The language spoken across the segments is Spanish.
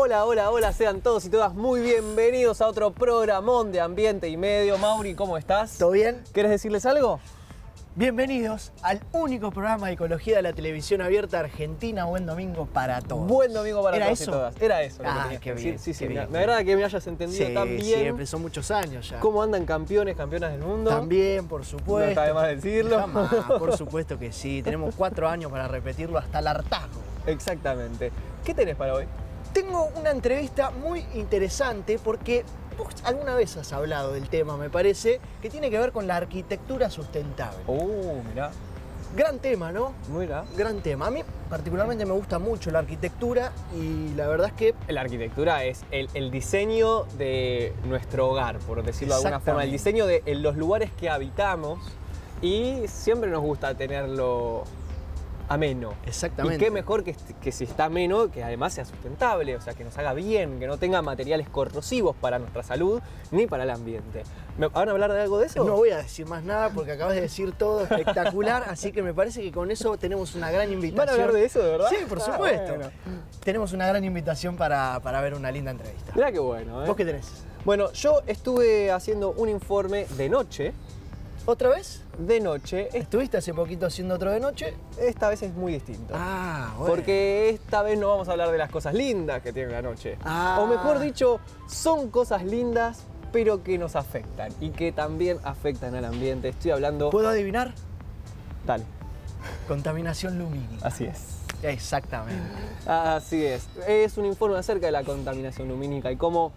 Hola, hola, hola, sean todos y todas muy bienvenidos a otro programón de Ambiente y Medio. Mauri, ¿cómo estás? ¿Todo bien? ¿Querés decirles algo? Bienvenidos al único programa de ecología de la televisión abierta argentina. Buen domingo para todos. Buen domingo para todos eso? y todas. Era eso lo que Ah, tenías qué que decir. bien. Sí, sí, qué bien. me agrada que me hayas entendido Sí, tan bien. siempre, son muchos años ya. ¿Cómo andan campeones, campeonas del mundo? También, por supuesto. No está de más decirlo. Jamás, por supuesto que sí. Tenemos 4 años para repetirlo hasta el hartazgo. Exactamente. ¿Qué tenés para hoy? Tengo una entrevista muy interesante porque vos alguna vez has hablado del tema, me parece, que tiene que ver con la arquitectura sustentable. Mirá, Gran tema, ¿no? mirá. Gran tema. A mí particularmente me gusta mucho la arquitectura y la verdad es que La arquitectura es el diseño de nuestro hogar, por decirlo de alguna forma. El diseño de los lugares que habitamos y siempre nos gusta tenerlo ameno. exactamente. Y qué mejor que si está ameno, que además sea sustentable, o sea, que nos haga bien, que no tenga materiales corrosivos para nuestra salud ni para el ambiente. ¿Me van a hablar de algo de eso? No voy a decir más nada porque acabas de decir todo espectacular, así que me parece que con eso tenemos una gran invitación. ¿Van a hablar de eso, de verdad? Sí, por supuesto. Bueno. Tenemos una gran invitación para ver una linda entrevista. Mirá qué bueno, ¿eh? ¿Vos qué tenés? Bueno, yo estuve haciendo un informe de noche. ¿Otra vez? De noche. ¿Estuviste hace poquito haciendo otro de noche? Esta vez es muy distinto. Ah, bueno. Porque esta vez no vamos a hablar de las cosas lindas que tiene la noche. Ah. O mejor dicho, son cosas lindas, pero que nos afectan y que también afectan al ambiente. Estoy hablando... ¿Puedo adivinar? Dale, Contaminación lumínica. así es. Exactamente. Así es. Es un informe acerca de la contaminación lumínica y cómo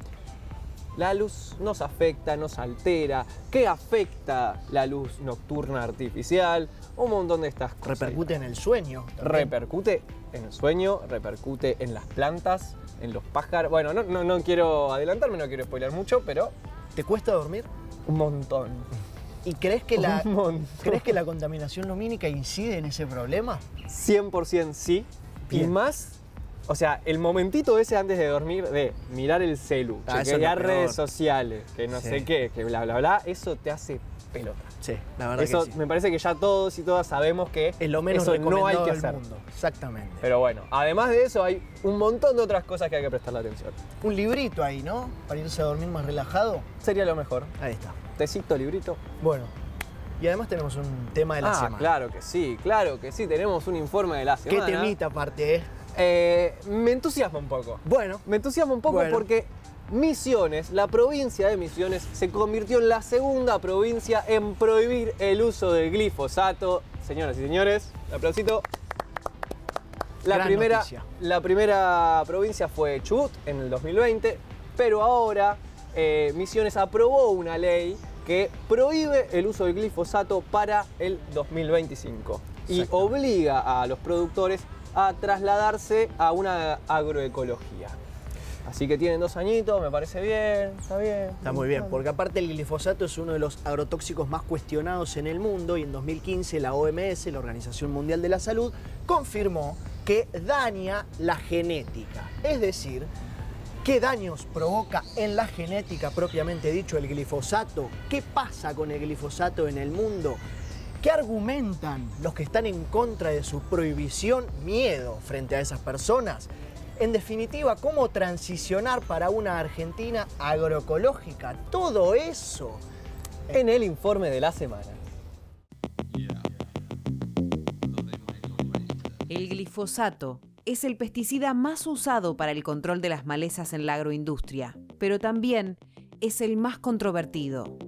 la luz nos afecta, nos altera, qué afecta la luz nocturna artificial, un montón de estas cosas. Repercute en el sueño. también. Repercute en el sueño, repercute en las plantas, en los pájaros. Bueno, no quiero adelantarme, no quiero spoiler mucho, pero ¿Te cuesta dormir? un montón. ¿Y crees que la, Un montón. ¿crees que la contaminación lumínica incide en ese problema? 100% sí. Y Bien. más, o sea, el momentito ese antes de dormir de mirar el celu, Ah, eso es chequear lo peor. redes sociales, que no Sí. sé qué, que bla, bla, bla, eso te hace pelota. Sí, la verdad Eso que sí. me parece que ya todos y todas sabemos que Es lo menos eso recomendado no hay que del hacer. mundo. Exactamente. Pero bueno, además de eso hay un montón de otras cosas que hay que prestarle atención. Un librito ahí, ¿no? Para irse a dormir más relajado. Sería lo mejor. Ahí está. Tecito, librito. Bueno. Y además tenemos un tema de la semana. claro que sí, tenemos un informe de la Qué semana. temita aparte, ¿eh? Me entusiasma un poco. Bueno. Me entusiasma un poco Bueno. porque Misiones, la provincia de Misiones, se convirtió en la segunda provincia en prohibir el uso del glifosato. Señoras y señores, un aplausito. Gran noticia. La primera provincia fue Chubut en el 2020, pero ahora Misiones aprobó una ley que prohíbe el uso del glifosato para el 2025 y Exacto. obliga a los productores a trasladarse a una agroecología. Así que tienen 2 añitos, me parece bien, está bien. Está muy bien, porque aparte el glifosato es uno de los agrotóxicos más cuestionados en el mundo y en 2015 la OMS, la Organización Mundial de la Salud, confirmó que daña la genética. Es decir, ¿qué daños provoca en la genética propiamente dicho el glifosato? ¿Qué pasa con el glifosato en el mundo? ¿Qué argumentan los que están en contra de su prohibición? Miedo frente a esas personas. En definitiva, ¿cómo transicionar para una Argentina agroecológica? Todo eso. En el informe de la semana. El glifosato es el pesticida más usado para el control de las malezas en la agroindustria, pero también es el más controvertido.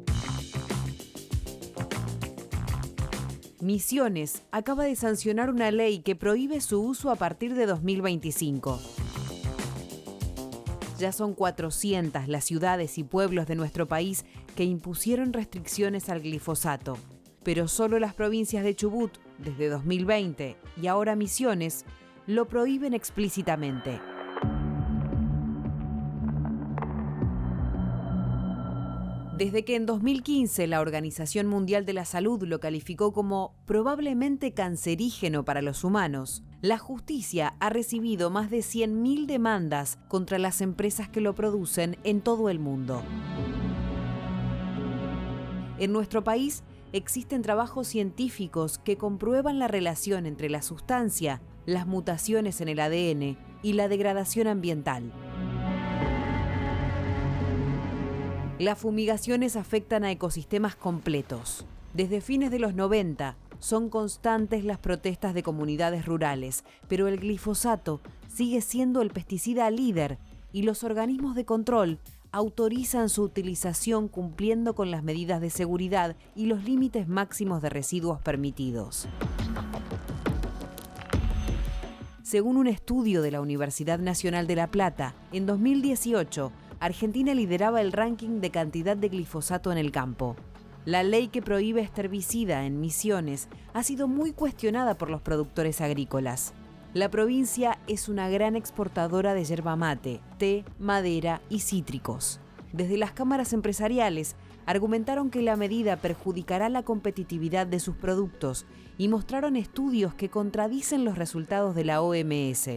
Misiones acaba de sancionar una ley que prohíbe su uso a partir de 2025. Ya son 400 las ciudades y pueblos de nuestro país que impusieron restricciones al glifosato, pero solo las provincias de Chubut, desde 2020, y ahora Misiones, lo prohíben explícitamente. Desde que en 2015 la Organización Mundial de la Salud lo calificó como probablemente cancerígeno para los humanos, la justicia ha recibido más de 100.000 demandas contra las empresas que lo producen en todo el mundo. En nuestro país existen trabajos científicos que comprueban la relación entre la sustancia, las mutaciones en el ADN y la degradación ambiental. Las fumigaciones afectan a ecosistemas completos. Desde fines de los 90 son constantes las protestas de comunidades rurales, pero el glifosato sigue siendo el pesticida líder y los organismos de control autorizan su utilización cumpliendo con las medidas de seguridad y los límites máximos de residuos permitidos. Según un estudio de la Universidad Nacional de La Plata, en 2018, Argentina lideraba el ranking de cantidad de glifosato en el campo. La ley que prohíbe este herbicida en Misiones ha sido muy cuestionada por los productores agrícolas. La provincia es una gran exportadora de yerba mate, té, madera y cítricos. Desde las cámaras empresariales argumentaron que la medida perjudicará la competitividad de sus productos y mostraron estudios que contradicen los resultados de la OMS.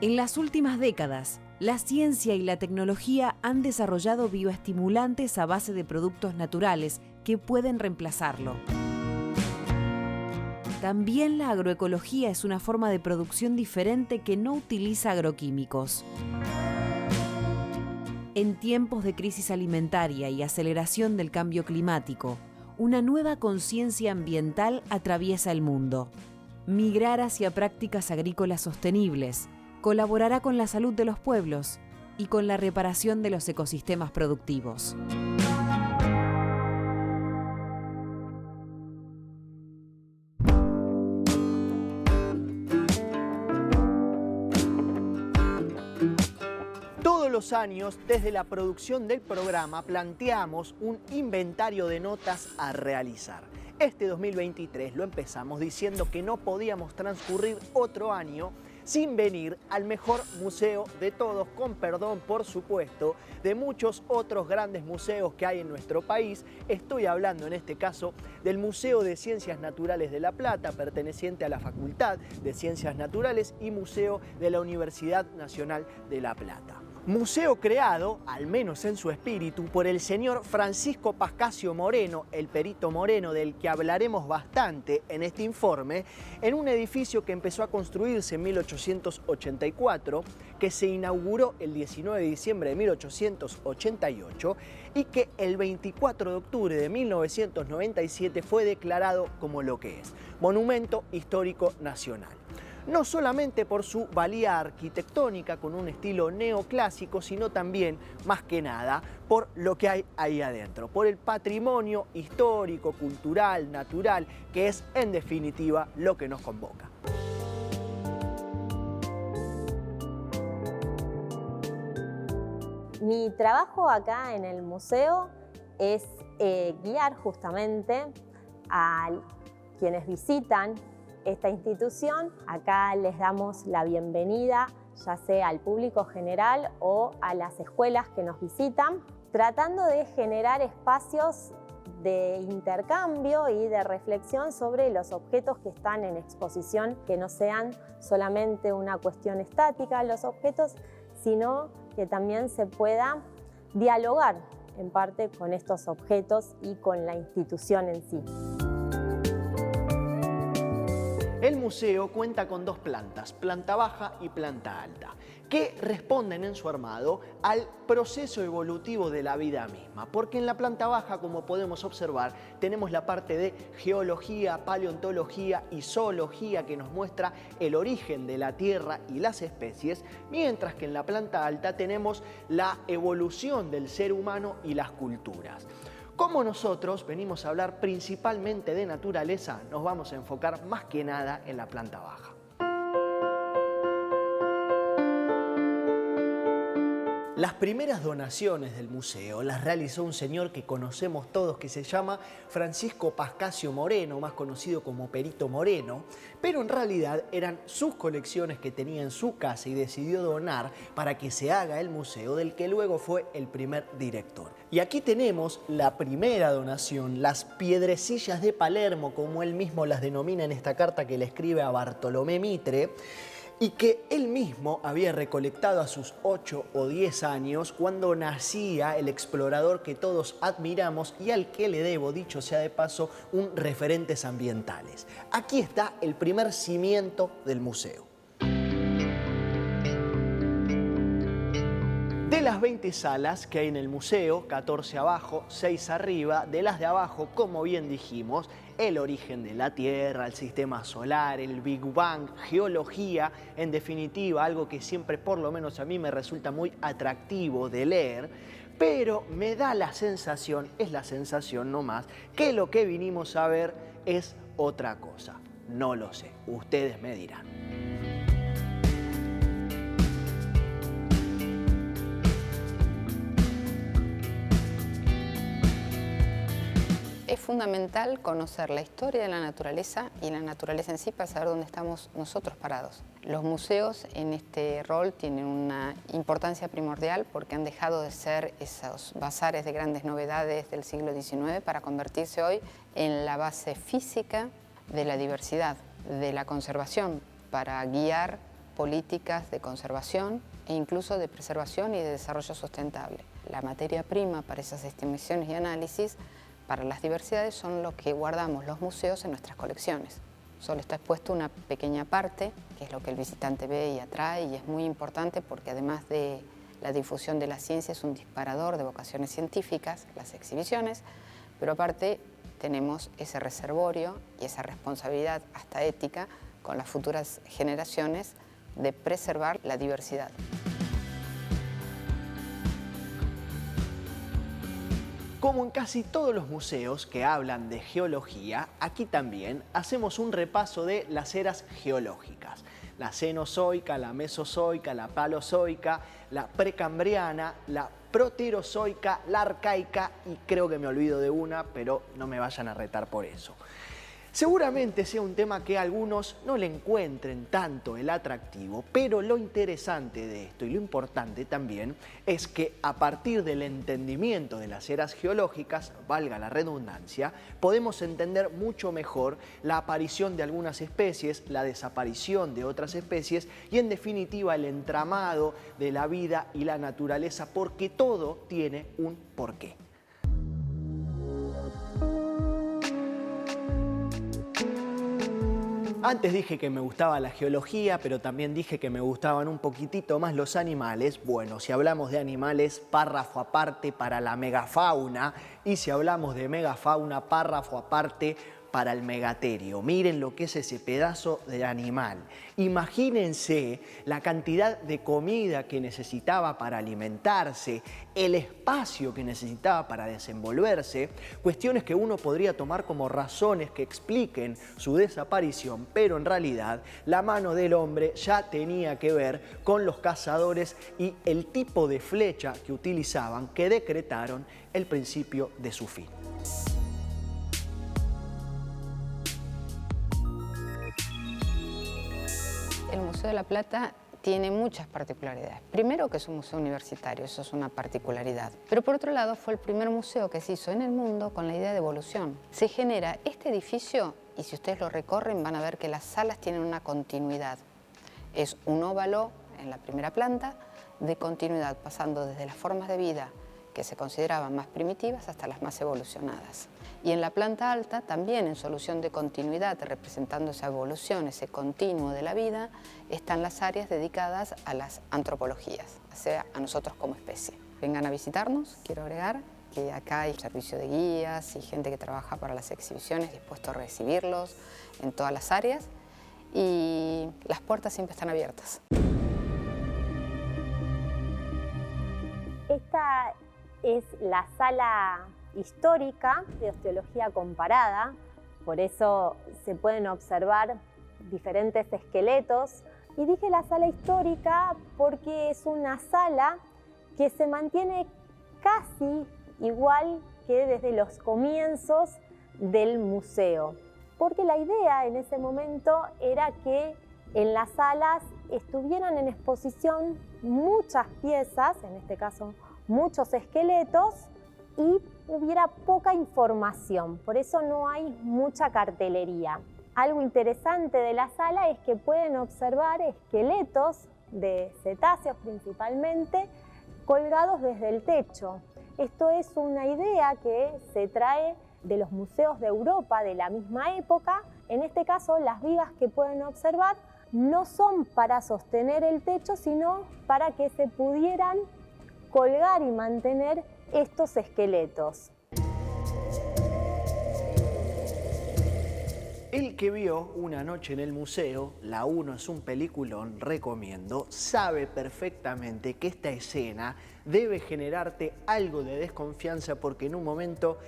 En las últimas décadas, la ciencia y la tecnología han desarrollado bioestimulantes a base de productos naturales que pueden reemplazarlo. También la agroecología es una forma de producción diferente que no utiliza agroquímicos. En tiempos de crisis alimentaria y aceleración del cambio climático, una nueva conciencia ambiental atraviesa el mundo. Migrar hacia prácticas agrícolas sostenibles colaborará con la salud de los pueblos y con la reparación de los ecosistemas productivos. Todos los años, desde la producción del programa, planteamos un inventario de notas a realizar. Este 2023 lo empezamos diciendo que no podíamos transcurrir otro año sin venir al mejor museo de todos, con perdón, por supuesto, de muchos otros grandes museos que hay en nuestro país. Estoy hablando en este caso del Museo de Ciencias Naturales de La Plata, perteneciente a la Facultad de Ciencias Naturales, y Museo de la Universidad Nacional de La Plata. Museo creado, al menos en su espíritu, por el señor Francisco Pascasio Moreno, el perito Moreno, del que hablaremos bastante en este informe, en un edificio que empezó a construirse en 1884, que se inauguró el 19 de diciembre de 1888 y que el 24 de octubre de 1997 fue declarado como lo que es, Monumento Histórico Nacional. No solamente por su valía arquitectónica con un estilo neoclásico, sino también, más que nada, por lo que hay ahí adentro, por el patrimonio histórico, cultural, natural, que es en definitiva lo que nos convoca. Mi trabajo acá en el museo es guiar justamente a quienes visitan esta institución. Acá les damos la bienvenida, ya sea al público general o a las escuelas que nos visitan, tratando de generar espacios de intercambio y de reflexión sobre los objetos que están en exposición, que no sean solamente una cuestión estática los objetos, sino que también se pueda dialogar en parte con estos objetos y con la institución en sí. El museo cuenta con dos plantas, planta baja y planta alta, que responden en su armado al proceso evolutivo de la vida misma. Porque en la planta baja, como podemos observar, tenemos la parte de geología, paleontología y zoología que nos muestra el origen de la Tierra y las especies, mientras que en la planta alta tenemos la evolución del ser humano y las culturas. Como nosotros venimos a hablar principalmente de naturaleza, nos vamos a enfocar más que nada en la planta baja. Las primeras donaciones del museo las realizó un señor que conocemos todos, que se llama Francisco Pascasio Moreno, más conocido como Perito Moreno, pero en realidad eran sus colecciones que tenía en su casa y decidió donar para que se haga el museo, del que luego fue el primer director. Y aquí tenemos la primera donación, las piedrecillas de Palermo, como él mismo las denomina en esta carta que le escribe a Bartolomé Mitre, y que él mismo había recolectado a sus 8 o 10 años cuando nacía el explorador que todos admiramos y al que le debo, dicho sea de paso, un referentes ambientales. Aquí está el primer cimiento del museo. De las 20 salas que hay en el museo, 14 abajo, 6 arriba. De las de abajo, como bien dijimos, el origen de la Tierra, el sistema solar, el Big Bang, geología, en definitiva, algo que siempre, por lo menos a mí, me resulta muy atractivo de leer, pero me da la sensación, es la sensación nomás, que lo que vinimos a ver es otra cosa. No lo sé, ustedes me dirán. Es fundamental conocer la historia de la naturaleza y la naturaleza en sí para saber dónde estamos nosotros parados. Los museos en este rol tienen una importancia primordial porque han dejado de ser esos bazares de grandes novedades del siglo XIX para convertirse hoy en la base física de la diversidad, de la conservación, para guiar políticas de conservación e incluso de preservación y de desarrollo sustentable. La materia prima para esas estimaciones y análisis para las diversidades son lo que guardamos los museos en nuestras colecciones. Solo está expuesto una pequeña parte, que es lo que el visitante ve y atrae, y es muy importante porque además de la difusión de la ciencia es un disparador de vocaciones científicas, las exhibiciones, pero aparte tenemos ese reservorio y esa responsabilidad hasta ética con las futuras generaciones de preservar la diversidad. Como en casi todos los museos que hablan de geología, aquí también hacemos un repaso de las eras geológicas. La cenozoica, la mesozoica, la paleozoica, la precambriana, la proterozoica, la arcaica y creo que me olvido de una, pero no me vayan a retar por eso. Seguramente sea un tema que a algunos no le encuentren tanto el atractivo, pero lo interesante de esto y lo importante también es que a partir del entendimiento de las eras geológicas, valga la redundancia, podemos entender mucho mejor la aparición de algunas especies, la desaparición de otras especies y en definitiva el entramado de la vida y la naturaleza, porque todo tiene un porqué. Antes dije que me gustaba la geología, pero también dije que me gustaban un poquitito más los animales. Bueno, si hablamos de animales, párrafo aparte para la megafauna. Y si hablamos de megafauna, párrafo aparte para el megaterio. Miren lo que es ese pedazo de animal. Imagínense la cantidad de comida que necesitaba para alimentarse, el espacio que necesitaba para desenvolverse, cuestiones que uno podría tomar como razones que expliquen su desaparición, pero en realidad la mano del hombre ya tenía que ver con los cazadores y el tipo de flecha que utilizaban, que decretaron el principio de su fin. El Museo de la Plata tiene muchas particularidades. Primero, que es un museo universitario, eso es una particularidad. Pero por otro lado, fue el primer museo que se hizo en el mundo con la idea de evolución. Se genera este edificio, y si ustedes lo recorren van a ver que las salas tienen una continuidad. Es un óvalo en la primera planta de continuidad, pasando desde las formas de vida que se consideraban más primitivas hasta las más evolucionadas. Y en la planta alta, también en solución de continuidad, representando esa evolución, ese continuo de la vida, están las áreas dedicadas a las antropologías, o sea, a nosotros como especie. Vengan a visitarnos, quiero agregar que acá hay servicio de guías y gente que trabaja para las exhibiciones dispuesto a recibirlos en todas las áreas y las puertas siempre están abiertas. Esta es la sala histórica de osteología comparada, por eso se pueden observar diferentes esqueletos. Y dije la sala histórica porque es una sala que se mantiene casi igual que desde los comienzos del museo, porque la idea en ese momento era que en las salas estuvieran en exposición muchas piezas, en este caso muchos esqueletos, y hubiera poca información, por eso no hay mucha cartelería. Algo interesante de la sala es que pueden observar esqueletos de cetáceos principalmente colgados desde el techo. Esto es una idea que se trae de los museos de Europa de la misma época. En este caso, las vigas que pueden observar no son para sostener el techo, sino para que se pudieran colgar y mantener estos esqueletos. El que vio Una noche en el museo, La 1 es un peliculón, recomiendo, sabe perfectamente que esta escena debe generarte algo de desconfianza porque en un momento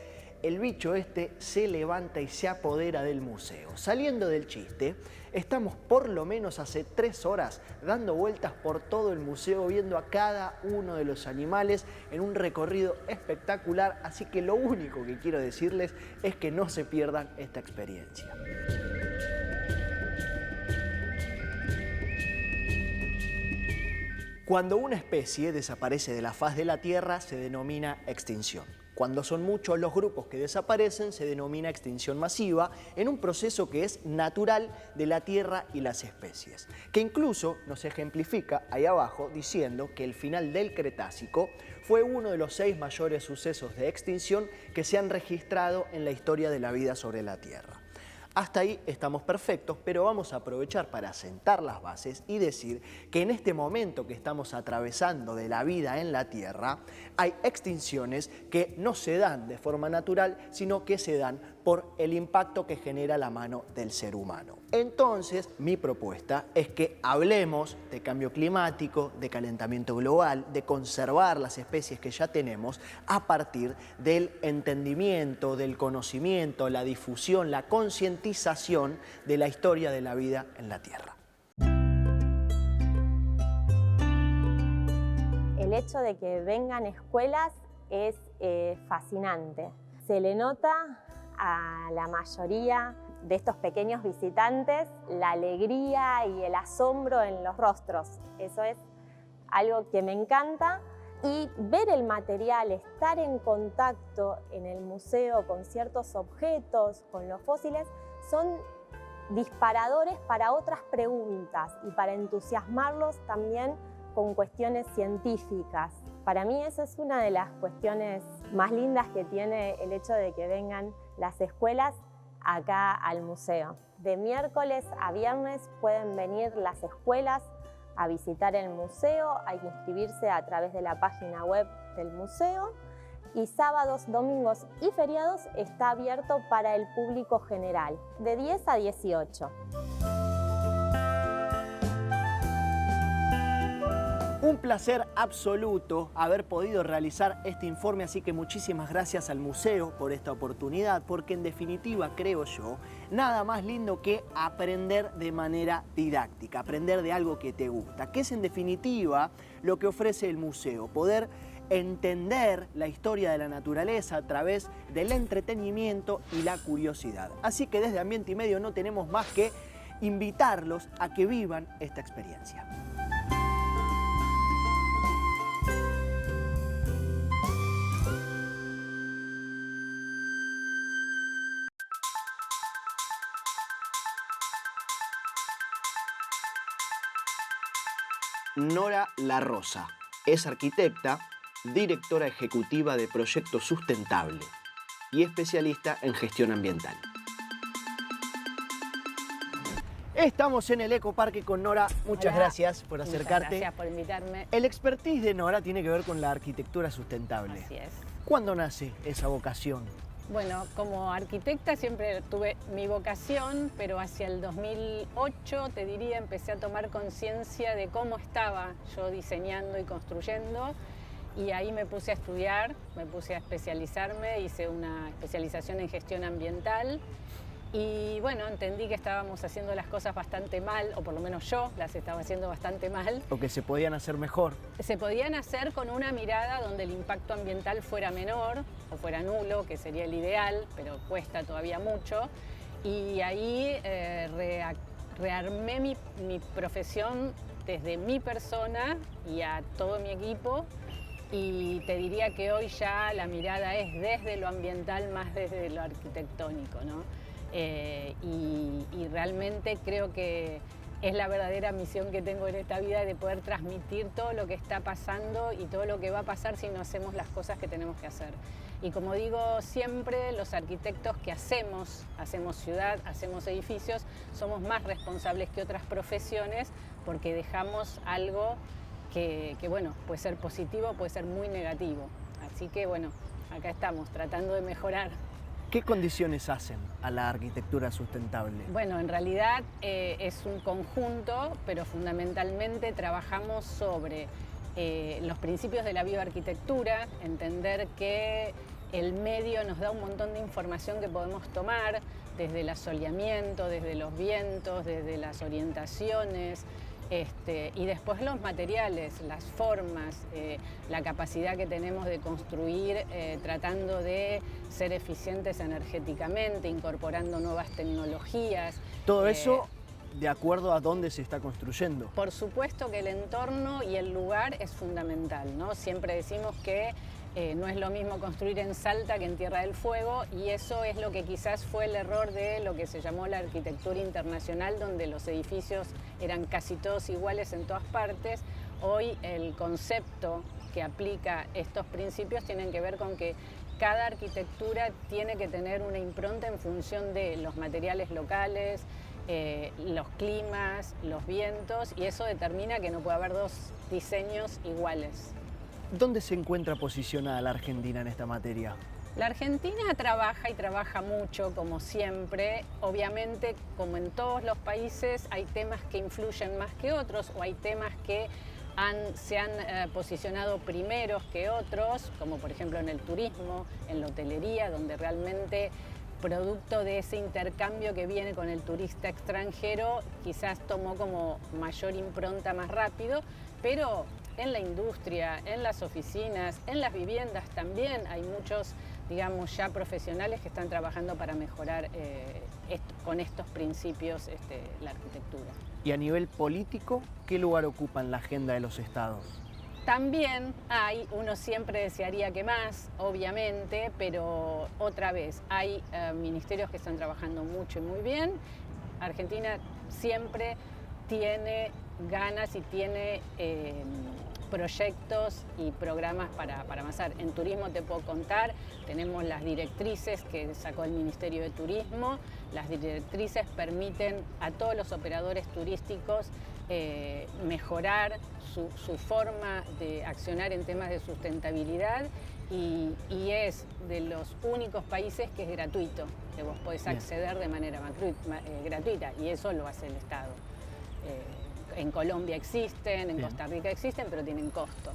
el bicho este se levanta y se apodera del museo. Saliendo del chiste, estamos por lo menos hace 3 horas dando vueltas por todo el museo viendo a cada uno de los animales en un recorrido espectacular, así que lo único que quiero decirles es que no se pierdan esta experiencia. Cuando una especie desaparece de la faz de la Tierra se denomina extinción. Cuando son muchos los grupos que desaparecen se denomina extinción masiva en un proceso que es natural de la Tierra y las especies, que incluso nos ejemplifica ahí abajo diciendo que el final del Cretácico fue uno de los 6 mayores sucesos de extinción que se han registrado en la historia de la vida sobre la Tierra. Hasta ahí estamos perfectos, pero vamos a aprovechar para sentar las bases y decir que en este momento que estamos atravesando de la vida en la Tierra, hay extinciones que no se dan de forma natural, sino que se dan por el impacto que genera la mano del ser humano. Entonces, mi propuesta es que hablemos de cambio climático, de calentamiento global, de conservar las especies que ya tenemos a partir del entendimiento, del conocimiento, la difusión, la concientización de la historia de la vida en la Tierra. El hecho de que vengan escuelas es fascinante. Se le nota a la mayoría de estos pequeños visitantes la alegría y el asombro en los rostros. Eso es algo que me encanta. Y ver el material, estar en contacto en el museo con ciertos objetos, con los fósiles, son disparadores para otras preguntas y para entusiasmarlos también con cuestiones científicas. Para mí esa es una de las cuestiones más lindas que tiene el hecho de que vengan las escuelas acá al museo. De miércoles a viernes pueden venir las escuelas a visitar el museo, hay que inscribirse a través de la página web del museo y sábados, domingos y feriados está abierto para el público general, de 10 a 18. Un placer absoluto haber podido realizar este informe, así que muchísimas gracias al museo por esta oportunidad, porque en definitiva, creo yo, nada más lindo que aprender de manera didáctica, aprender de algo que te gusta, que es en definitiva lo que ofrece el museo, poder entender la historia de la naturaleza a través del entretenimiento y la curiosidad. Así que desde Ambiente y Medio no tenemos más que invitarlos a que vivan esta experiencia. Nora La Rosa es arquitecta, directora ejecutiva de Proyecto Sustentable y especialista en gestión ambiental. Estamos en el Ecoparque con Nora. Muchas gracias por acercarte. Muchas gracias por invitarme. El expertise de Nora tiene que ver con la arquitectura sustentable. Así es. ¿Cuándo nace esa vocación? Bueno, como arquitecta siempre tuve mi vocación, pero hacia el 2008, te diría, empecé a tomar conciencia de cómo estaba yo diseñando y construyendo, y ahí me puse a estudiar, me puse a especializarme, hice una especialización en gestión ambiental, y bueno, entendí que estábamos haciendo las cosas bastante mal, o por lo menos yo las estaba haciendo bastante mal. O que se podían hacer mejor. Se podían hacer con una mirada donde el impacto ambiental fuera menor o fuera nulo, que sería el ideal, pero cuesta todavía mucho. Y ahí rearmé mi profesión desde mi persona y a todo mi equipo. Y te diría que hoy ya la mirada es desde lo ambiental más desde lo arquitectónico, ¿no? Y realmente creo que es la verdadera misión que tengo en esta vida, de poder transmitir todo lo que está pasando y todo lo que va a pasar si no hacemos las cosas que tenemos que hacer. Y como digo siempre, los arquitectos que hacemos ciudad, hacemos edificios, somos más responsables que otras profesiones porque dejamos algo bueno, puede ser positivo, puede ser muy negativo. Así que bueno, acá estamos tratando de mejorar. ¿Qué condiciones hacen a la arquitectura sustentable? Bueno, en realidad es un conjunto, pero fundamentalmente trabajamos sobre los principios de la bioarquitectura, entender que el medio nos da un montón de información que podemos tomar, desde el asoleamiento, desde los vientos, desde las orientaciones, y después los materiales, las formas, la capacidad que tenemos de construir tratando de ser eficientes energéticamente, incorporando nuevas tecnologías. Todo eso de acuerdo a dónde se está construyendo. Por supuesto que el entorno y el lugar es fundamental, ¿no? Siempre decimos que no es lo mismo construir en Salta que en Tierra del Fuego, y eso es lo que quizás fue el error de lo que se llamó la arquitectura internacional, donde los edificios eran casi todos iguales en todas partes. Hoy el concepto que aplica estos principios tienen que ver con que cada arquitectura tiene que tener una impronta en función de los materiales locales, los climas, los vientos, y eso determina que no puede haber dos diseños iguales. ¿Dónde se encuentra posicionada la Argentina en esta materia? La Argentina trabaja y trabaja mucho, como siempre. Obviamente, como en todos los países, hay temas que influyen más que otros, o hay temas que se han posicionado primeros que otros, como por ejemplo en el turismo, en la hotelería, donde realmente, producto de ese intercambio que viene con el turista extranjero, quizás tomó como mayor impronta más rápido, pero en la industria, en las oficinas, en las viviendas también hay muchos, digamos, ya profesionales que están trabajando para mejorar con estos principios la arquitectura. Y a nivel político, ¿qué lugar ocupa en la agenda de los estados? También uno siempre desearía que más, obviamente, pero otra vez, hay ministerios que están trabajando mucho y muy bien. Argentina siempre tiene ganas y tiene proyectos y programas para avanzar. En turismo te puedo contar, tenemos las directrices que sacó el Ministerio de Turismo. Las directrices permiten a todos los operadores turísticos mejorar su forma de accionar en temas de sustentabilidad, y es de los únicos países que es gratuito, que vos podés acceder de manera gratuita, y eso lo hace el Estado. En Colombia existen, en Costa Rica existen, pero tienen costo.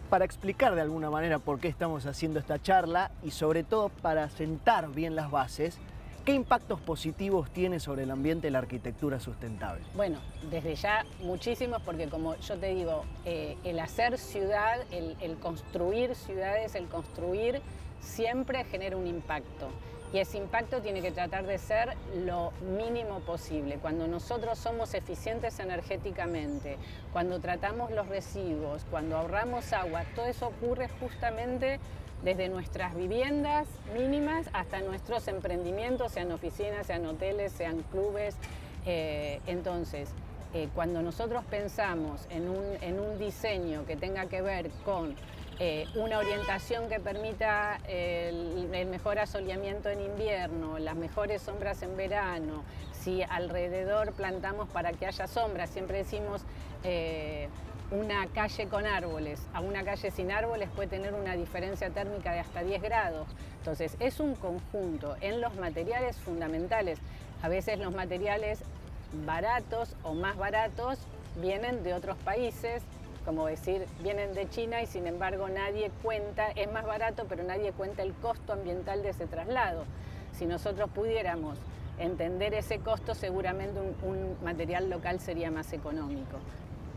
Para explicar de alguna manera por qué estamos haciendo esta charla y sobre todo para sentar bien las bases, ¿qué impactos positivos tiene sobre el ambiente la arquitectura sustentable? Bueno, desde ya muchísimos, porque como yo te digo, el hacer ciudad, el construir ciudades, el construir siempre genera un impacto. Y ese impacto tiene que tratar de ser lo mínimo posible. Cuando nosotros somos eficientes energéticamente, cuando tratamos los residuos, cuando ahorramos agua, todo eso ocurre justamente desde nuestras viviendas mínimas hasta nuestros emprendimientos, sean oficinas, sean hoteles, sean clubes. Entonces, cuando nosotros pensamos en un diseño que tenga que ver con una orientación que permita el mejor asoleamiento en invierno, las mejores sombras en verano, si alrededor plantamos para que haya sombra, siempre decimos una calle con árboles a una calle sin árboles puede tener una diferencia térmica de hasta 10 grados. Entonces es un conjunto en los materiales fundamentales. A veces los materiales baratos o más baratos vienen de otros países, como decir, vienen de China y sin embargo nadie cuenta, es más barato, pero nadie cuenta el costo ambiental de ese traslado. Si nosotros pudiéramos entender ese costo, seguramente un material local sería más económico.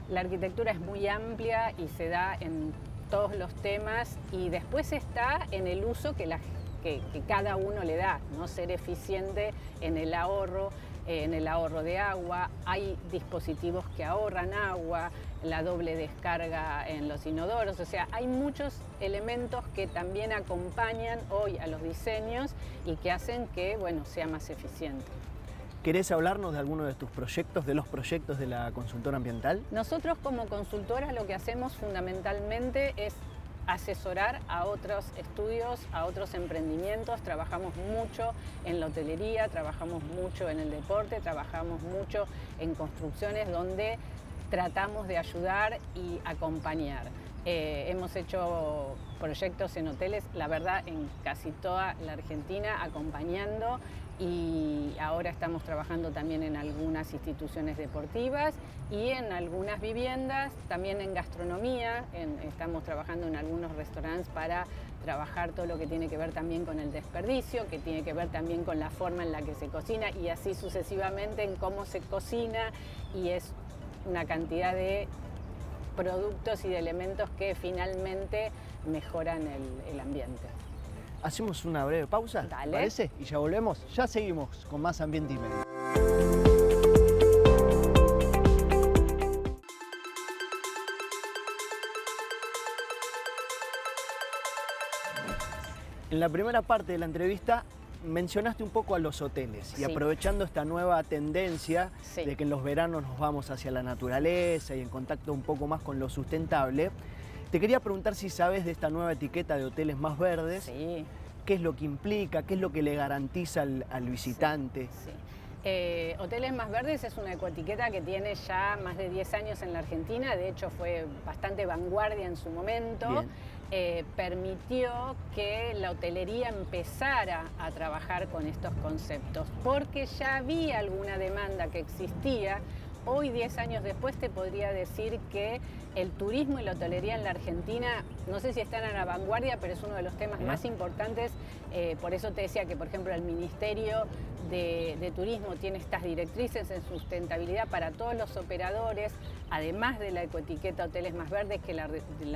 La arquitectura es muy amplia y se da en todos los temas, y después está en el uso que cada uno le da, ¿no? Ser eficiente en el ahorro de agua. Hay dispositivos que ahorran agua, la doble descarga en los inodoros, o sea, hay muchos elementos que también acompañan hoy a los diseños y que hacen que, bueno, sea más eficiente. ¿Querés hablarnos de alguno de tus proyectos, de los proyectos de la consultora ambiental? Nosotros como consultora lo que hacemos fundamentalmente es asesorar a otros estudios, a otros emprendimientos. Trabajamos mucho en la hotelería, trabajamos mucho en el deporte, trabajamos mucho en construcciones donde tratamos de ayudar y acompañar. Hemos hecho proyectos en hoteles, la verdad, en casi toda la Argentina, acompañando, y ahora estamos trabajando también en algunas instituciones deportivas y en algunas viviendas, también en gastronomía. Estamos trabajando en algunos restaurantes para trabajar todo lo que tiene que ver también con el desperdicio, que tiene que ver también con la forma en la que se cocina y así sucesivamente en cómo se cocina, y es una cantidad de productos y de elementos que finalmente mejoran el ambiente. Hacemos una breve pausa, Dale. ¿parece? Y ya volvemos. Ya seguimos con más Ambiente y Medio. En la primera parte de la entrevista mencionaste un poco a los hoteles y Sí. aprovechando esta nueva tendencia Sí. de que en los veranos nos vamos hacia la naturaleza y en contacto un poco más con lo sustentable, te quería preguntar si sabes de esta nueva etiqueta de hoteles más verdes, Sí. qué es lo que implica, qué es lo que le garantiza al visitante. Sí. Hoteles Más Verdes es una ecoetiqueta que tiene ya más de 10 años en la Argentina, de hecho fue bastante vanguardia en su momento. Bien. Permitió que la hotelería empezara a trabajar con estos conceptos, porque ya había alguna demanda que existía. Hoy, 10 años después, te podría decir que el turismo y la hotelería en la Argentina, no sé si están a la vanguardia, pero es uno de los temas más importantes. Por eso te decía que, por ejemplo, el Ministerio de Turismo tiene estas directrices en sustentabilidad para todos los operadores, además de la ecoetiqueta Hoteles Más Verdes, que la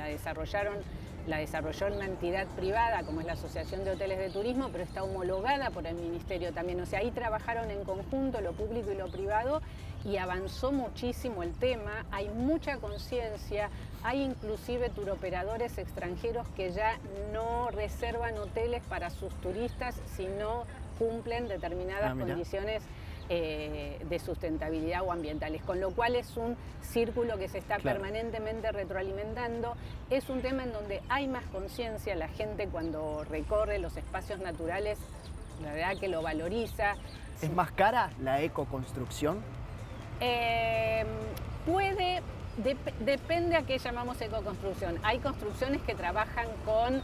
desarrolló una entidad privada como es la Asociación de Hoteles de Turismo, pero está homologada por el Ministerio también. O sea, ahí trabajaron en conjunto lo público y lo privado y avanzó muchísimo el tema. Hay mucha conciencia, hay inclusive turoperadores extranjeros que ya no reservan hoteles para sus turistas si no cumplen determinadas condiciones de sustentabilidad o ambientales, con lo cual es un círculo que se está permanentemente retroalimentando. Es un tema en donde hay más conciencia, la gente cuando recorre los espacios naturales, la verdad que lo valoriza. ¿Es más cara la ecoconstrucción? Depende a qué llamamos ecoconstrucción. Hay construcciones que trabajan con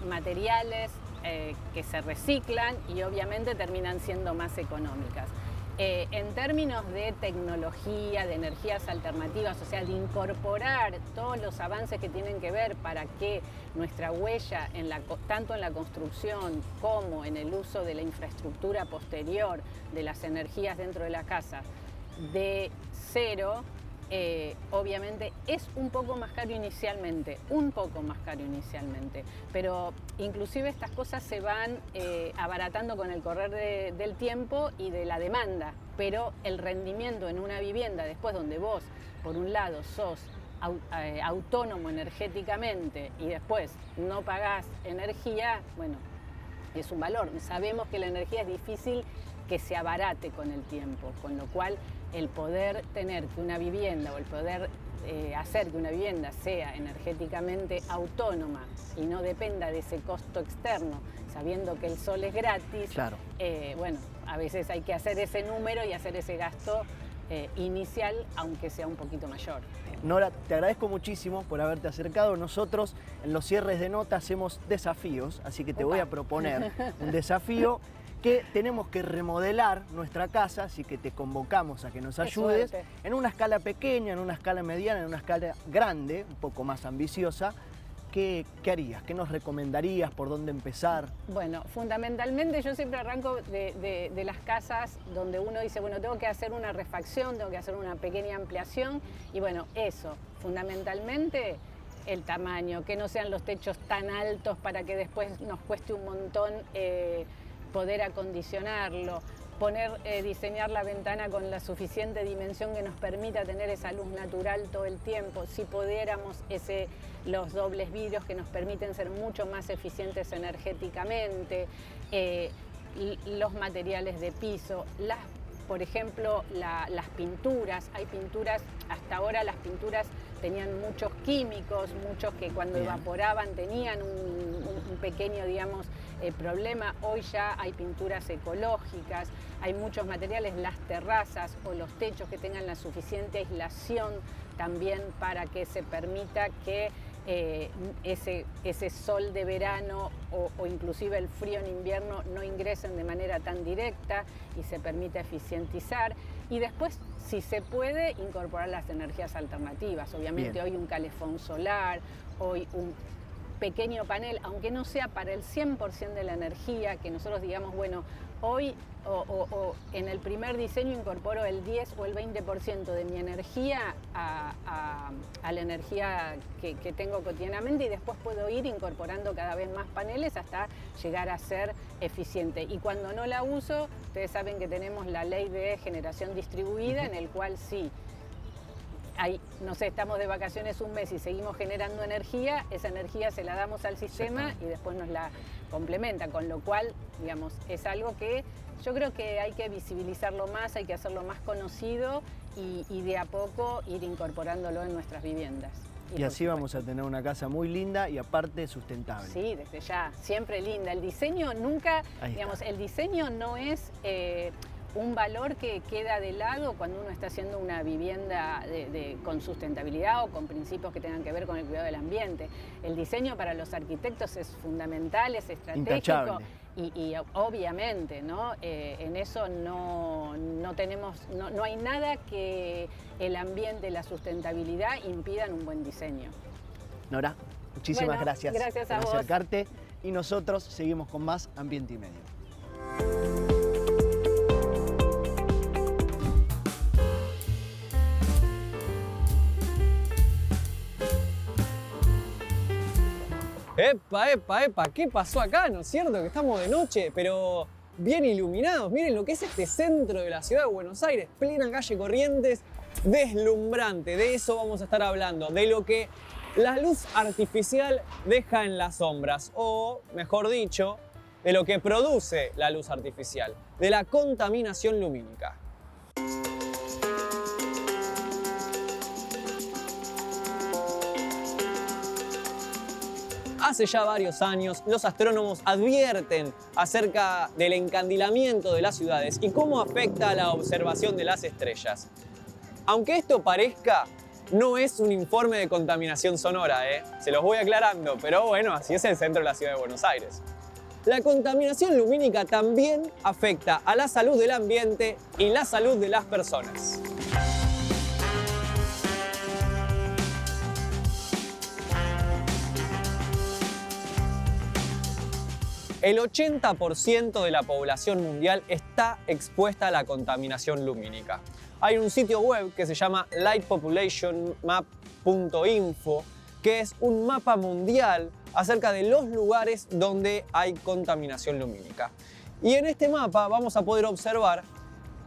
materiales que se reciclan y obviamente terminan siendo más económicas. En términos de tecnología, de energías alternativas, o sea, de incorporar todos los avances que tienen que ver para que nuestra huella, tanto en la construcción como en el uso de la infraestructura posterior de las energías dentro de la casa, de cero, obviamente es un poco más caro inicialmente, pero inclusive estas cosas se van abaratando con el correr del tiempo y de la demanda, pero el rendimiento en una vivienda después donde vos, por un lado, sos autónomo energéticamente y después no pagás energía, bueno, es un valor. Sabemos que la energía es difícil que se abarate con el tiempo, con lo cual el poder tener que una vivienda o el poder hacer que una vivienda sea energéticamente autónoma y no dependa de ese costo externo, sabiendo que el sol es gratis, Claro. Bueno, a veces hay que hacer ese número y hacer ese gasto inicial, aunque sea un poquito mayor. Nora, te agradezco muchísimo por haberte acercado. Nosotros en los cierres de nota hacemos desafíos, así que te voy a proponer un desafío que tenemos que remodelar nuestra casa, así que te convocamos a que nos ayudes en una escala pequeña, en una escala mediana, en una escala grande, un poco más ambiciosa. ¿Qué harías? ¿Qué nos recomendarías? ¿Por dónde empezar? Bueno, fundamentalmente yo siempre arranco de las casas donde uno dice, bueno, tengo que hacer una refacción, tengo que hacer una pequeña ampliación y bueno, eso, fundamentalmente el tamaño, que no sean los techos tan altos para que después nos cueste un montón poder acondicionarlo, diseñar la ventana con la suficiente dimensión que nos permita tener esa luz natural todo el tiempo. Si pudiéramos, los dobles vidrios que nos permiten ser mucho más eficientes energéticamente, los materiales de piso, por ejemplo, las pinturas. Hay pinturas, hasta ahora las pinturas tenían muchos químicos, muchos que cuando evaporaban tenían un pequeño, digamos, problema. Hoy ya hay pinturas ecológicas, hay muchos materiales, las terrazas o los techos que tengan la suficiente aislación también para que se permita que ese sol de verano o inclusive el frío en invierno no ingresen de manera tan directa y se permita eficientizar. Y después, si se puede, incorporar las energías alternativas. Obviamente hoy un calefón solar, hoy un pequeño panel, aunque no sea para el 100% de la energía, que nosotros digamos, bueno, hoy o en el primer diseño incorporo el 10 o el 20% de mi energía a la energía que tengo cotidianamente, y después puedo ir incorporando cada vez más paneles hasta llegar a ser eficiente. Y cuando no la uso, ustedes saben que tenemos la ley de generación distribuida, en el cual sí, no sé, estamos de vacaciones un mes y seguimos generando energía, esa energía se la damos al sistema y después nos la complementa, con lo cual, digamos, es algo que yo creo que hay que visibilizarlo más, hay que hacerlo más conocido y de a poco ir incorporándolo en nuestras viviendas. Y así vamos a tener una casa muy linda y aparte sustentable. Sí, desde ya, siempre linda. El diseño nunca, digamos, el diseño no es un valor que queda de lado cuando uno está haciendo una vivienda con sustentabilidad o con principios que tengan que ver con el cuidado del ambiente. El diseño para los arquitectos es fundamental, es estratégico. Intachable. Y obviamente, ¿no? En eso no hay nada que el ambiente, la sustentabilidad impidan un buen diseño. Nora, muchísimas gracias a por vos. acercarte y nosotros seguimos con más Ambiente y Medio. ¡Epa, epa, epa! ¿Qué pasó acá? ¿No es cierto? Que estamos de noche, pero bien iluminados. Miren lo que es este centro de la ciudad de Buenos Aires, plena calle Corrientes, deslumbrante. De eso vamos a estar hablando, de lo que la luz artificial deja en las sombras, o mejor dicho, de lo que produce la luz artificial, de la contaminación lumínica. Hace ya varios años, los astrónomos advierten acerca del encandilamiento de las ciudades y cómo afecta a la observación de las estrellas. Aunque esto parezca, no es un informe de contaminación sonora, se los voy aclarando, pero bueno, así es el centro de la ciudad de Buenos Aires. La contaminación lumínica también afecta a la salud del ambiente y la salud de las personas. El 80% de la población mundial está expuesta a la contaminación lumínica. Hay un sitio web que se llama lightpopulationmap.info, que es un mapa mundial acerca de los lugares donde hay contaminación lumínica. Y en este mapa vamos a poder observar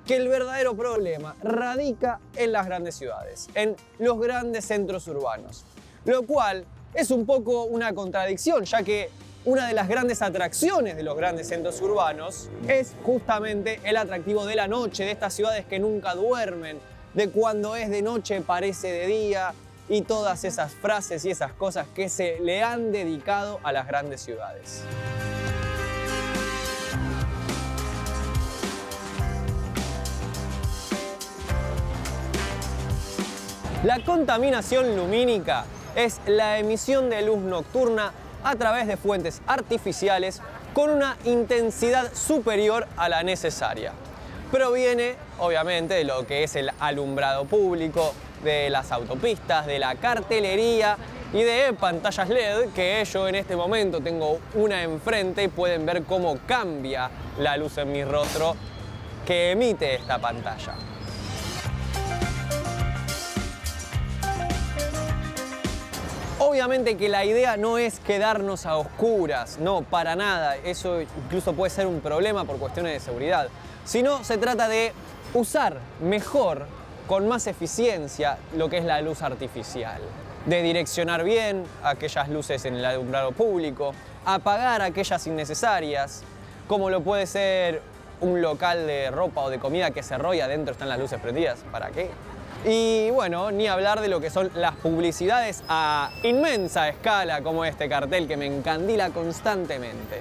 que el verdadero problema radica en las grandes ciudades, en los grandes centros urbanos, lo cual es un poco una contradicción, ya que una de las grandes atracciones de los grandes centros urbanos es justamente el atractivo de la noche, de estas ciudades que nunca duermen, de cuando es de noche parece de día, y todas esas frases y esas cosas que se le han dedicado a las grandes ciudades. La contaminación lumínica es la emisión de luz nocturna a través de fuentes artificiales con una intensidad superior a la necesaria. Proviene, obviamente, de lo que es el alumbrado público, de las autopistas, de la cartelería y de pantallas LED, que yo en este momento tengo una enfrente y pueden ver cómo cambia la luz en mi rostro que emite esta pantalla. Obviamente que la idea no es quedarnos a oscuras, no, para nada, eso incluso puede ser un problema por cuestiones de seguridad, sino se trata de usar mejor, con más eficiencia, lo que es la luz artificial, de direccionar bien aquellas luces en el alumbrado público, apagar aquellas innecesarias, como lo puede ser un local de ropa o de comida que cerró y adentro están las luces prendidas, ¿para qué? Y bueno, ni hablar de lo que son las publicidades a inmensa escala, como este cartel que me encandila constantemente.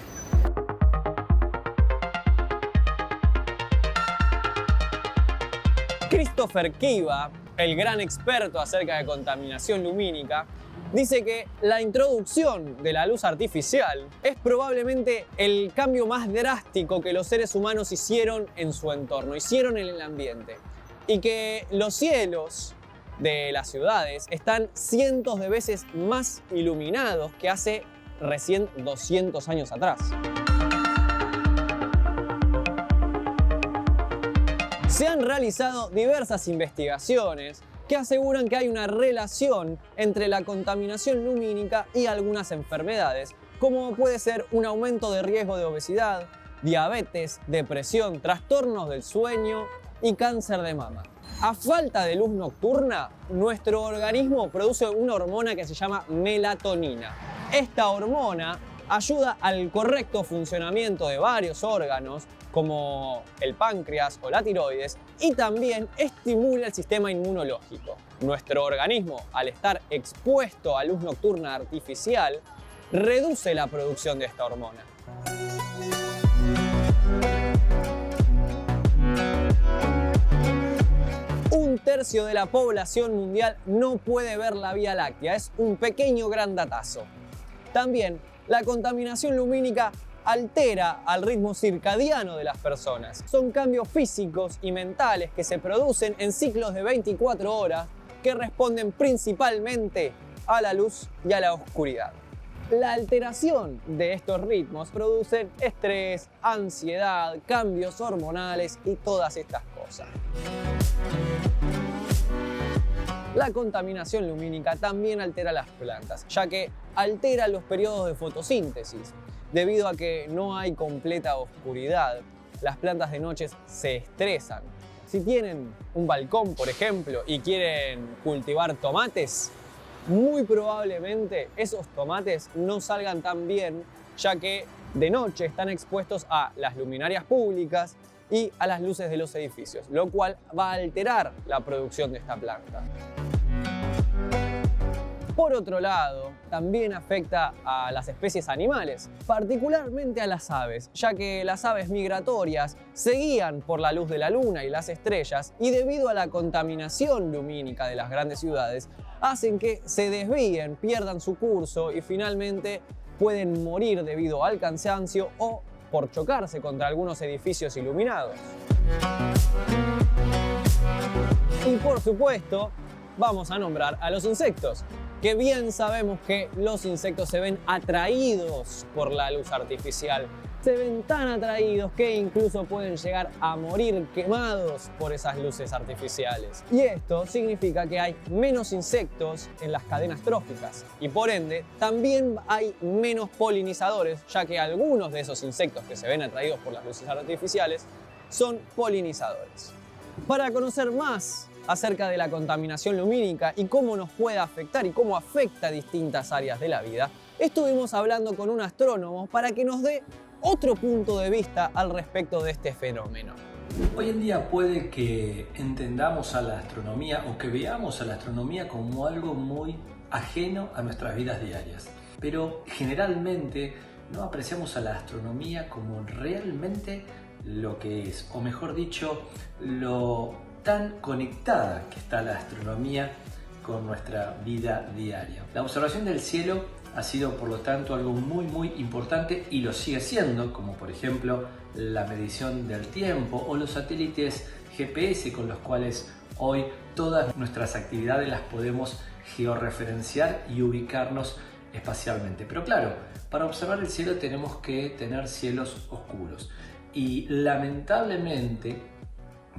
Christopher Kiva, el gran experto acerca de contaminación lumínica, dice que la introducción de la luz artificial es probablemente el cambio más drástico que los seres humanos hicieron en su entorno, hicieron en el ambiente. Y que los cielos de las ciudades están cientos de veces más iluminados que hace recién 200 años atrás. Se han realizado diversas investigaciones que aseguran que hay una relación entre la contaminación lumínica y algunas enfermedades, como puede ser un aumento de riesgo de obesidad, diabetes, depresión, trastornos del sueño y cáncer de mama. A falta de luz nocturna, nuestro organismo produce una hormona que se llama melatonina. Esta hormona ayuda al correcto funcionamiento de varios órganos, como el páncreas o la tiroides, y también estimula el sistema inmunológico. Nuestro organismo, al estar expuesto a luz nocturna artificial, reduce la producción de esta hormona. Un tercio de la población mundial no puede ver la Vía Láctea, es un pequeño gran datazo. También la contaminación lumínica altera al ritmo circadiano de las personas. Son cambios físicos y mentales que se producen en ciclos de 24 horas que responden principalmente a la luz y a la oscuridad. La alteración de estos ritmos producen estrés, ansiedad, cambios hormonales y todas estas cosas. La contaminación lumínica también altera las plantas, ya que altera los periodos de fotosíntesis. Debido a que no hay completa oscuridad, las plantas de noche se estresan. Si tienen un balcón, por ejemplo, y quieren cultivar tomates, muy probablemente esos tomates no salgan tan bien, ya que de noche están expuestos a las luminarias públicas y a las luces de los edificios, lo cual va a alterar la producción de esta planta. Por otro lado, también afecta a las especies animales, particularmente a las aves, ya que las aves migratorias se guían por la luz de la luna y las estrellas y debido a la contaminación lumínica de las grandes ciudades, hacen que se desvíen, pierdan su curso y finalmente pueden morir debido al cansancio o por chocarse contra algunos edificios iluminados. Y por supuesto, vamos a nombrar a los insectos, que bien sabemos que los insectos se ven atraídos por la luz artificial. Se ven tan atraídos que incluso pueden llegar a morir quemados por esas luces artificiales. Y esto significa que hay menos insectos en las cadenas tróficas y por ende también hay menos polinizadores, ya que algunos de esos insectos que se ven atraídos por las luces artificiales son polinizadores. Para conocer más acerca de la contaminación lumínica y cómo nos puede afectar y cómo afecta a distintas áreas de la vida, estuvimos hablando con un astrónomo para que nos dé otro punto de vista al respecto de este fenómeno. Hoy en día puede que entendamos a la astronomía o que veamos a la astronomía como algo muy ajeno a nuestras vidas diarias, pero generalmente no apreciamos a la astronomía como realmente lo que es, o mejor dicho, lo tan conectada que está la astronomía con nuestra vida diaria. La observación del cielo ha sido, por lo tanto, algo muy importante y lo sigue siendo, como por ejemplo la medición del tiempo o los satélites GPS con los cuales hoy todas nuestras actividades las podemos georreferenciar y ubicarnos espacialmente. Pero claro, para observar el cielo tenemos que tener cielos oscuros y lamentablemente,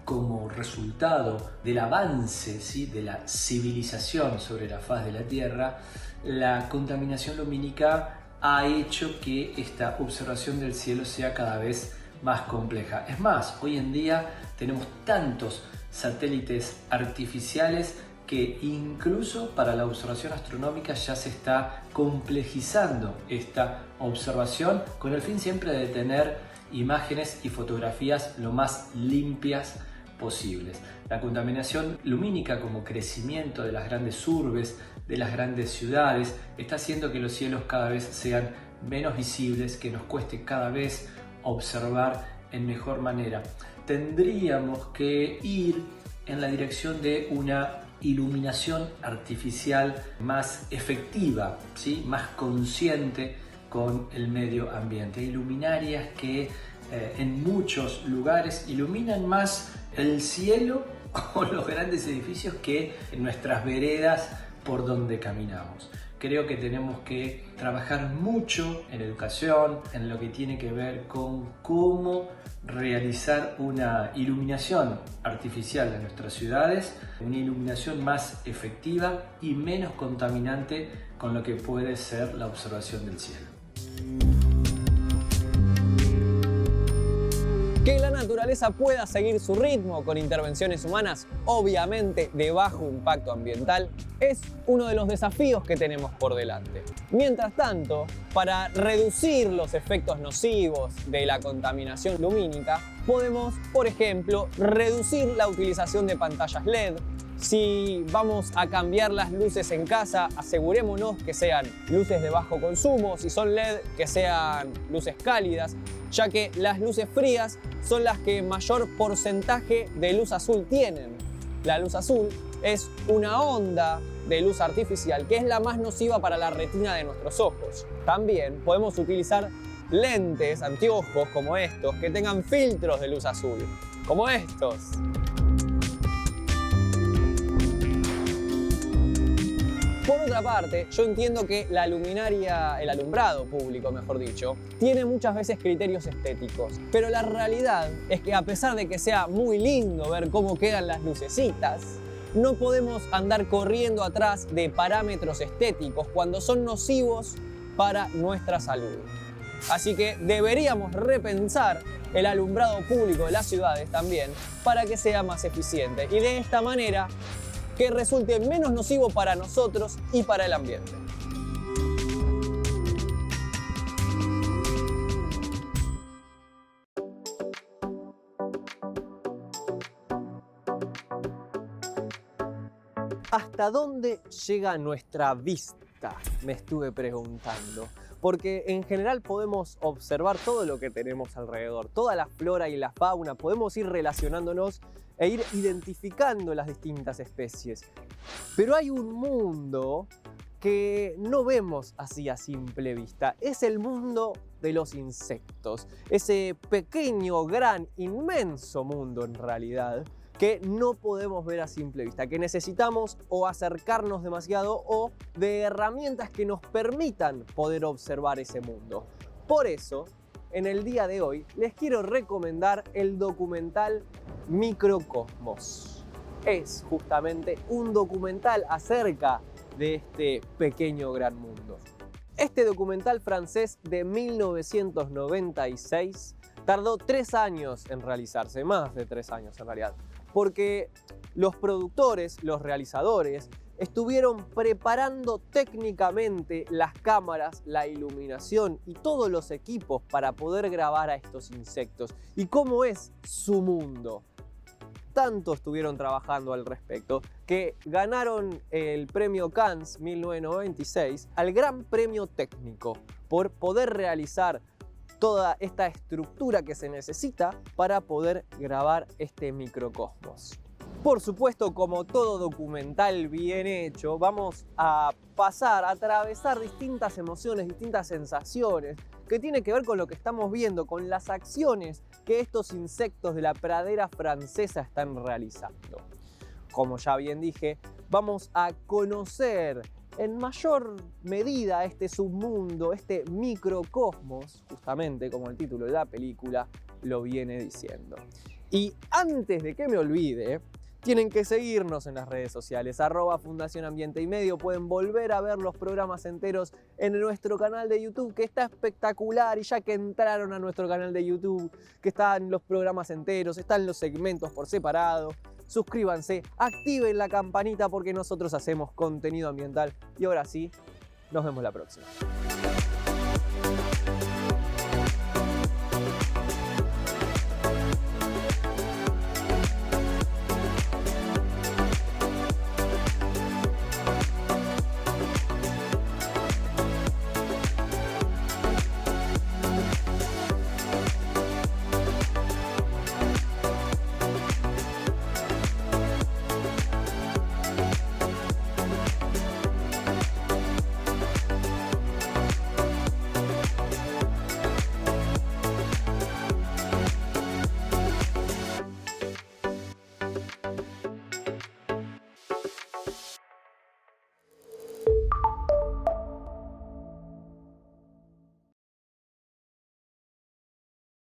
como resultado del avance, ¿sí?, de la civilización sobre la faz de la Tierra, la contaminación lumínica ha hecho que esta observación del cielo sea cada vez más compleja. Es más, hoy en día tenemos tantos satélites artificiales que incluso para la observación astronómica ya se está complejizando esta observación con el fin siempre de tener imágenes y fotografías lo más limpias posibles. La contaminación lumínica como crecimiento de las grandes urbes, de las grandes ciudades, está haciendo que los cielos cada vez sean menos visibles, que nos cueste cada vez observar en mejor manera. Tendríamos que ir en la dirección de una iluminación artificial más efectiva, ¿sí? Más consciente con el medio ambiente. Hay luminarias que en muchos lugares iluminan más el cielo o los grandes edificios que nuestras veredas por donde caminamos. Creo que tenemos que trabajar mucho en educación, en lo que tiene que ver con cómo realizar una iluminación artificial en nuestras ciudades, una iluminación más efectiva y menos contaminante con lo que puede ser la observación del cielo. Que la naturaleza pueda seguir su ritmo con intervenciones humanas, obviamente de bajo impacto ambiental, es uno de los desafíos que tenemos por delante. Mientras tanto, para reducir los efectos nocivos de la contaminación lumínica, podemos, por ejemplo, reducir la utilización de pantallas LED. Si vamos a cambiar las luces en casa, asegurémonos que sean luces de bajo consumo. Si son LED, que sean luces cálidas, ya que las luces frías son las que mayor porcentaje de luz azul tienen. La luz azul es una onda de luz artificial que es la más nociva para la retina de nuestros ojos. También podemos utilizar lentes, anteojos como estos, que tengan filtros de luz azul, como estos. Por otra parte, yo entiendo que la luminaria, el alumbrado público, mejor dicho, tiene muchas veces criterios estéticos, pero la realidad es que a pesar de que sea muy lindo ver cómo quedan las lucecitas, no podemos andar corriendo atrás de parámetros estéticos cuando son nocivos para nuestra salud. Así que deberíamos repensar el alumbrado público de las ciudades también para que sea más eficiente y de esta manera que resulte menos nocivo para nosotros y para el ambiente. ¿Hasta dónde llega nuestra vista? Me estuve preguntando. Porque en general podemos observar todo lo que tenemos alrededor, toda la flora y la fauna, podemos ir relacionándonos e ir identificando las distintas especies. Pero hay un mundo que no vemos así a simple vista. Es el mundo de los insectos. Ese pequeño, gran, inmenso mundo en realidad que no podemos ver a simple vista, que necesitamos o acercarnos demasiado o de herramientas que nos permitan poder observar ese mundo. Por eso, en el día de hoy les quiero recomendar el documental Microcosmos. Es justamente un documental acerca de este pequeño gran mundo. Este documental francés de 1996 tardó 3 años en realizarse, más de 3 años en realidad, porque los productores, los realizadores, estuvieron preparando técnicamente las cámaras, la iluminación y todos los equipos para poder grabar a estos insectos y cómo es su mundo. Tanto estuvieron trabajando al respecto que ganaron el premio Cannes 1996 al Gran Premio Técnico por poder realizar toda esta estructura que se necesita para poder grabar este microcosmos. Por supuesto, como todo documental bien hecho, vamos a pasar a atravesar distintas emociones, distintas sensaciones que tiene que ver con lo que estamos viendo, con las acciones que estos insectos de la pradera francesa están realizando. Como ya bien dije, vamos a conocer en mayor medida este submundo, este microcosmos, justamente como el título de la película lo viene diciendo. Y antes de que me olvide, tienen que seguirnos en las redes sociales, @Fundación Ambiente y Medio. Pueden volver a ver los programas enteros en nuestro canal de YouTube, que está espectacular. Y ya que entraron a nuestro canal de YouTube, que están los programas enteros, están los segmentos por separado, suscríbanse, activen la campanita porque nosotros hacemos contenido ambiental. Y ahora sí, nos vemos la próxima.